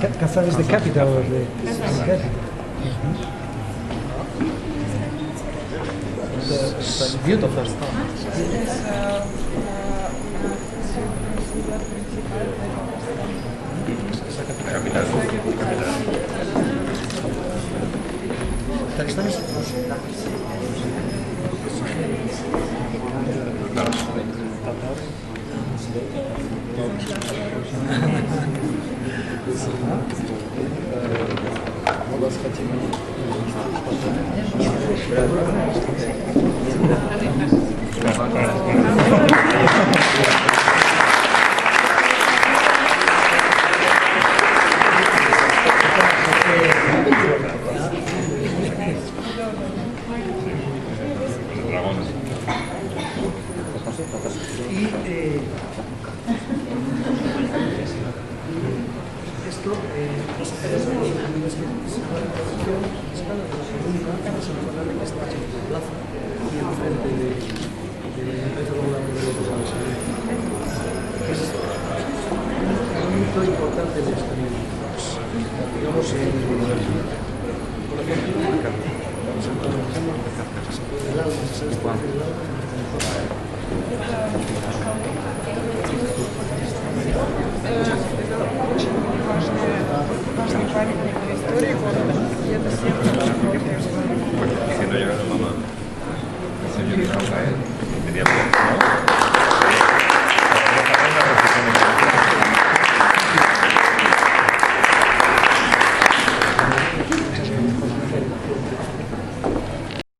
Kazan is the capital of the country. It's beautiful. Dagestán es importante en esto, digamos, важный памятник в истории города. И это всем, кто работает в городе.